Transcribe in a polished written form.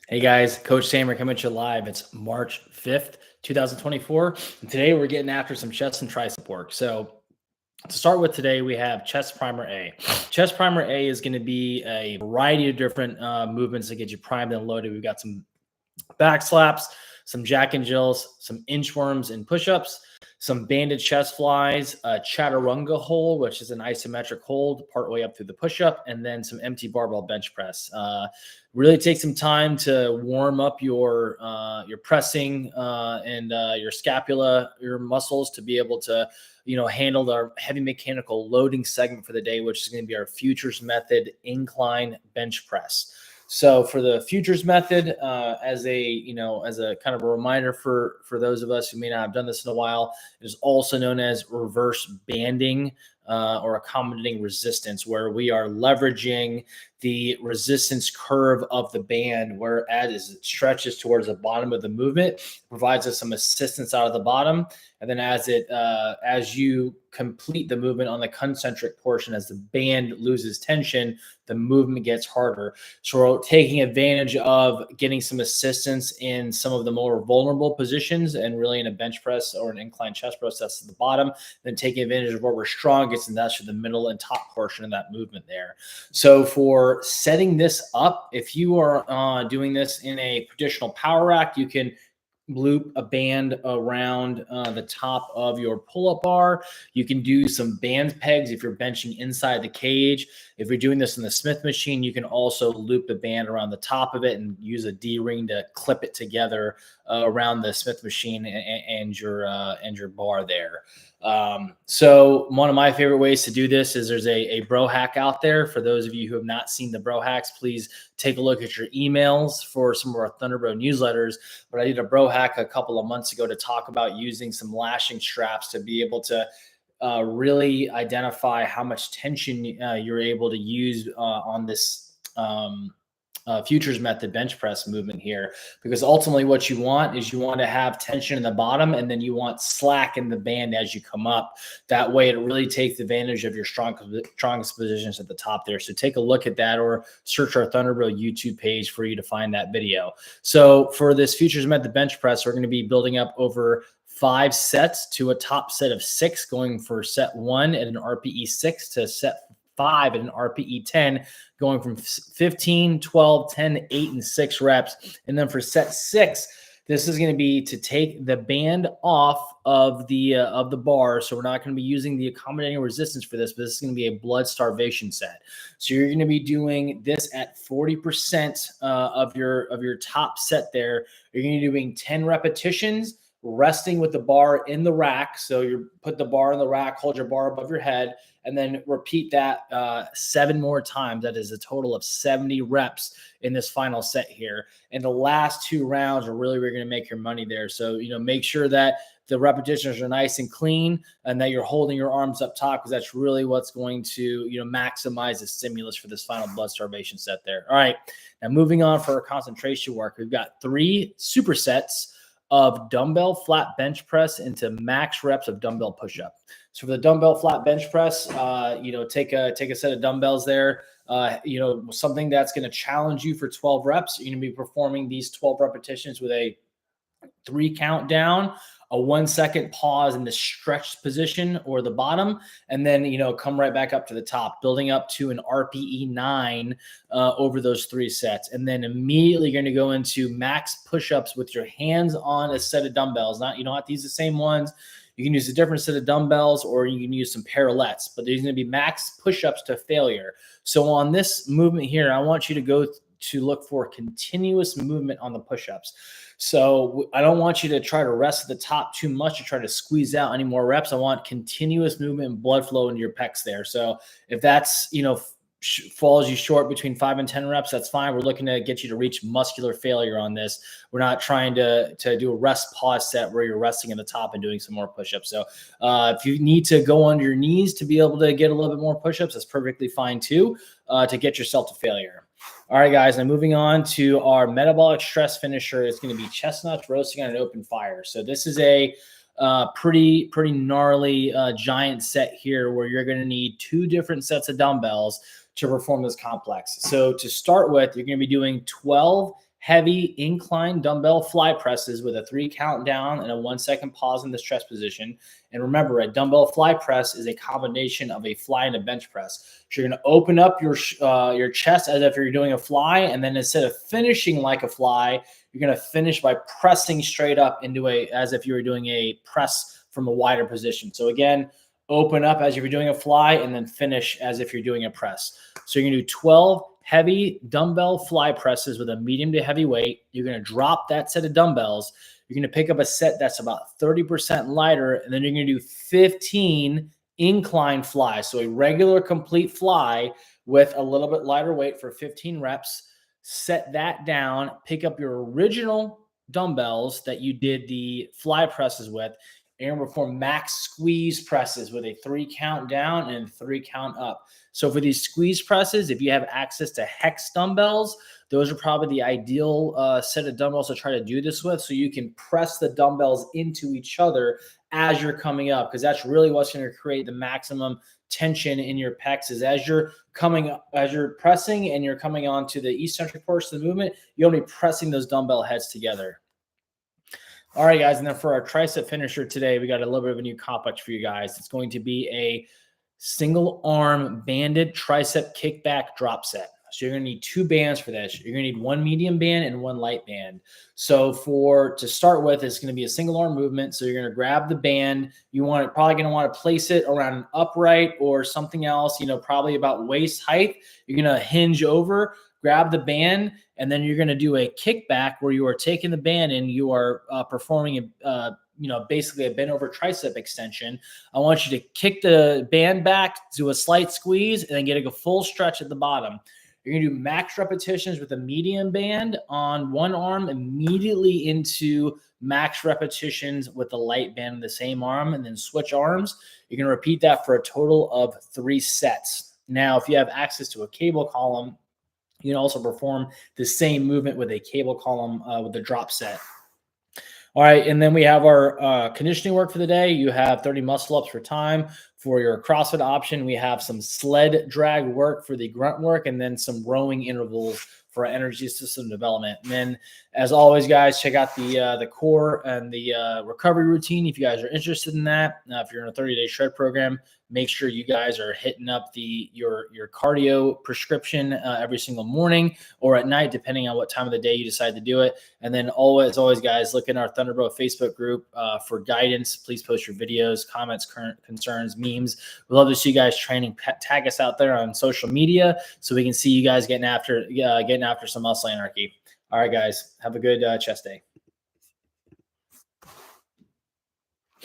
Hey guys, Coach Samer coming at you live. It's March 5th, 2024. And today we're getting after some chest and tricep work. So to start with today, we have chest primer A. Chest primer A is going to be a variety of different movements that get you primed and loaded. We've got some back slaps, some jack and jills, some inchworms and push-ups, some banded chest flies, a chaturanga hold, which is an isometric hold partway up through the push-up, and then some empty barbell bench press. Really take some time to warm up your pressing and your scapula, your muscles to be able to handle the heavy mechanical loading segment for the day, which is going to be our futures method incline bench press. So for the futures method, as a kind of a reminder for those of us who may not have done this in a while, it is also known as reverse banding or accommodating resistance, where we are leveraging the resistance curve of the band, where as it stretches towards the bottom of the movement, provides us some assistance out of the bottom. And then as you complete the movement on the concentric portion, as the band loses tension, the movement gets harder. So we're taking advantage of getting some assistance in some of the more vulnerable positions, and really in a bench press or an incline chest press, that's at the bottom, then taking advantage of where we're strongest, and that's for the middle and top portion of that movement there. So for setting this up, if you are doing this in a traditional power rack, you can loop a band around the top of your pull-up bar. You can do some band pegs if you're benching inside the cage. If you're doing this in the Smith machine, you can also loop the band around the top of it and use a D-ring to clip it together around the Smith machine and your bar there. So one of my favorite ways to do this is there's a bro hack out there. For those of you who have not seen the bro hacks, please take a look at your emails for some of our Thunderbro newsletters. But I did a bro hack a couple of months ago to talk about using some lashing straps to be able to really identify how much tension you're able to use on this futures method bench press movement here, because ultimately what you want is you want to have tension in the bottom, and then you want slack in the band as you come up. That way it really takes advantage of your strongest positions at the top there. So take a look at that, or search our Thunderbro YouTube page for you to find that video. So for this futures method bench press, we're going to be building up over 5 sets to a top set of 6, going for set 1 at an RPE 6 to set 5 at an RPE 10, going from 15, 12, 10, 8, and 6 reps. And then for set 6, this is going to be to take the band off of the bar. So we're not going to be using the accommodating resistance for this, but this is going to be a blood starvation set. So you're going to be doing this at 40% of your top set there. You're going to be doing 10 repetitions, resting with the bar in the rack. So you put the bar in the rack, hold your bar above your head, and then repeat that 7 more times. That is a total of 70 reps in this final set here. And the last 2 rounds are really where you're going to make your money there. So, make sure that the repetitions are nice and clean, and that you're holding your arms up top, because that's really what's going to, maximize the stimulus for this final blood starvation set there. All right. Now moving on for our concentration work, we've got 3 supersets of dumbbell flat bench press into max reps of dumbbell push-up. So for the dumbbell flat bench press, take a set of dumbbells there, something that's going to challenge you for 12 reps. You're going to be performing these 12 repetitions with a 3 count down, a 1 second pause in the stretched position or the bottom, and then, come right back up to the top, building up to an RPE 9 over those 3 sets. And then immediately you're going to go into max push-ups with your hands on a set of dumbbells. You don't have to use the same ones. You can use a different set of dumbbells, or you can use some parallettes, but there's going to be max push-ups to failure. So on this movement here, I want you to go to look for continuous movement on the push-ups. So I don't want you to try to rest at the top too much to try to squeeze out any more reps. I want continuous movement and blood flow into your pecs there. So if that's, falls you short between 5 and 10 reps, that's fine. We're looking to get you to reach muscular failure on this. We're not trying to do a rest pause set where you're resting at the top and doing some more push-ups. So if you need to go on your knees to be able to get a little bit more push-ups, that's perfectly fine too, to get yourself to failure. All right, guys, now moving on to our metabolic stress finisher. It's going to be chestnuts roasting on an open fire. So this is a pretty gnarly giant set here, where you're going to need 2 different sets of dumbbells to perform this complex. So to start with, you're going to be doing 12 heavy incline dumbbell fly presses with a 3 count down and a 1 second pause in the chest position. And remember, a dumbbell fly press is a combination of a fly and a bench press. So you're going to open up your chest as if you're doing a fly, and then instead of finishing like a fly, you're going to finish by pressing straight up as if you were doing a press from a wider position. So again, open up as if you're doing a fly, and then finish as if you're doing a press. So you're going to do 12 heavy dumbbell fly presses with a medium to heavy weight. You're going to drop that set of dumbbells. You're going to pick up a set that's about 30% lighter, and then you're going to do 15 incline flies. So a regular complete fly with a little bit lighter weight for 15 reps. Set that down, pick up your original dumbbells that you did the fly presses with, and perform max squeeze presses with a 3 count down and 3 count up. So for these squeeze presses, if you have access to hex dumbbells, those are probably the ideal set of dumbbells to try to do this with, so you can press the dumbbells into each other as you're coming up, because that's really what's going to create the maximum tension in your pecs. Is as you're pressing and you're coming onto the eccentric portion of the movement, you'll be pressing those dumbbell heads together. All right, guys, and then for our tricep finisher today, we got a little bit of a new complex for you guys. It's going to be a single arm banded tricep kickback drop set. So you're going to need 2 bands for this. You're going to need 1 medium band and 1 light band. So to start with, it's going to be a single arm movement. So you're going to grab the band. Probably going to want to place it around an upright or something else, probably about waist height. You're going to hinge over, grab the band, and then you're going to do a kickback where you are taking the band and you are performing basically a bent over tricep extension. I want you to kick the band back, do a slight squeeze, and then get a full stretch at the bottom. You're going to do max repetitions with a medium band on one arm, immediately into max repetitions with the light band on the same arm, and then switch arms. You're going to repeat that for a total of 3 sets. Now, if you have access to a cable column, you can also perform the same movement with a cable column with the drop set. All right, and then we have our conditioning work for the day. You have 30 muscle ups for time. For your CrossFit option, we have some sled drag work for the grunt work, and then some rowing intervals for our energy system development. And then, as always, guys, check out the core and the recovery routine if you guys are interested in that. If you're in a 30-day shred program, make sure you guys are hitting up your cardio prescription every single morning or at night, depending on what time of the day you decide to do it. And then always, guys, look in our Thunderbolt Facebook group for guidance. Please post your videos, comments, current concerns, memes. We'd love to see you guys training. Tag us out there on social media so we can see you guys getting after some muscle anarchy. All right, guys, have a good chest day.